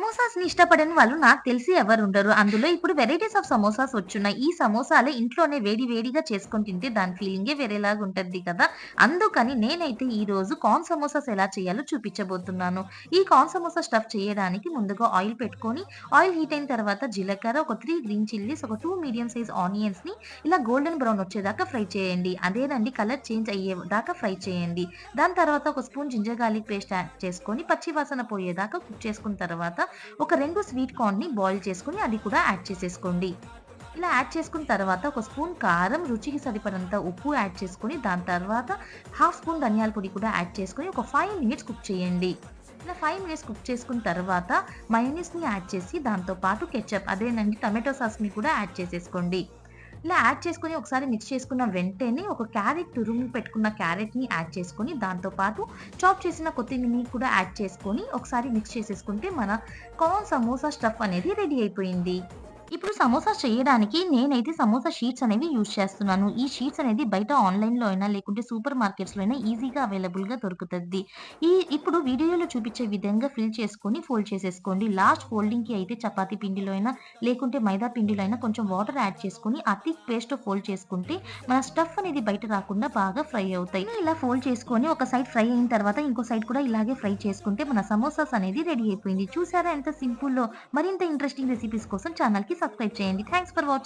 సమోసాస్‌ని ఇష్టపడని వాళ్ళు నాకు తెలిసి ఎవరుండరు. అందులో ఇప్పుడు వెరైటీస్ ఆఫ్ సమోసాస్ వచ్చున్నాయి. ఈ సమోసాలే ఇంట్లోనే వేడి వేడిగా చేసుకొని తింటే దాని ఫీలింగే వేరేలాగుంటది కదా! అందుకని నేనైతే ఈరోజు కార్న్ సమోసాస్ ఎలా చేయాలో చూపించబోతున్నాను. ఈ కార్న్ సమోసా స్టఫ్ చేయడానికి ముందుగా ఆయిల్ పెట్టుకొని, ఆయిల్ హీట్ అయిన తర్వాత జీలకర్ర, ఒక 3 గ్రీన్ చిల్లీస్, ఒక 2 మీడియం సైజ్ ఆనియన్స్‌ని ఇలా గోల్డెన్ బ్రౌన్ వచ్చేదాకా ఫ్రై చేయండి. అదేనండి కలర్ చేంజ్ అయ్యేదాకా ఫ్రై చేయండి. దాని తర్వాత ఒక spoon ginger garlic paste add చేసుకొని పచ్చి వాసన పోయేదాకా కుక్ చేసుకున్న తర్వాత ఒక 2 స్వీట్ కార్న్‌ని బాయిల్ చేసుకొని అది కూడా యాడ్ చేసేసుకోండి. ఇలా యాడ్ చేసుకున్న తర్వాత ఒక స్పూన్ కారం, రుచికి సరిపడంత ఉప్పు యాడ్ చేసుకొని దాని తర్వాత హాఫ్ స్పూన్ ధనియాల పొడి కూడా యాడ్ చేసుకొని ఒక 5 మినిట్స్ కుక్ చేయండి. ఇలా 5 మినిట్స్ కుక్ చేసుకున్న తర్వాత మయోనీస్‌ని యాడ్ చేసి దాంతో పాటు కెచప్ అదేనండి టమాటో సాస్‌ని కూడా యాడ్ చేసేసుకోండి. ఇలా యాడ్ చేసుకొని ఒకసారి మిక్స్ చేసుకున్న వెంటనే ఒక క్యారెట్ తురుము పెట్టుకున్న క్యారెట్‌ని యాడ్ చేసుకొని దాంతో పాటు చాప్ చేసిన కొత్తిమీరని కూడా యాడ్ చేసుకొని ఒకసారి మిక్స్ చేసేసుకుంటే మన కార్న్ సమోసా స్టఫ్ అనేది రెడీ అయిపోయింది. ఇప్పుడు సమోసాస్ చేయడానికి నేనైతే సమోసా షీట్స్ అనేవి యూజ్ చేస్తున్నాను. ఈ షీట్స్ అనేది బయట ఆన్‌లైన్‌లో అయినా లేకుంటే సూపర్ మార్కెట్స్‌లో అయినా ఈజీగా అవైలబుల్‌గా దొరుకుతది. ఇప్పుడు వీడియోలో చూపించే విధంగా ఫిల్ చేసుకొని ఫోల్డ్ చేసేసుకోండి. లాస్ట్ ఫోల్డింగ్‌కి అయితే చపాతీ పిండిలో అయినా లేకుంటే మైదా పిండిలో అయినా కొంచెం వాటర్ యాడ్ చేసుకొని ఆ థిక్ పేస్ట్‌తో ఫోల్డ్ చేసుకుంటే మన స్టఫ్ అనేది బయట రాకుండా బాగా ఫ్రై అవుతాయి. ఇలా ఫోల్డ్ చేసుకొని ఒక సైడ్ ఫ్రై అయిన తర్వాత ఇంకో సైడ్ కూడా ఇలాగే ఫ్రై చేసుకుంటే మన సమోసాస్ అనేది రెడీ అయిపోయింది. చూసారా ఎంత సింపుల్లో? మరింత ఇంట్రెస్టింగ్ రెసిపీస్ కోసం ఛానెల్‌కి సబ్స్క్రైబ్ చేయండి. Thanks for watching.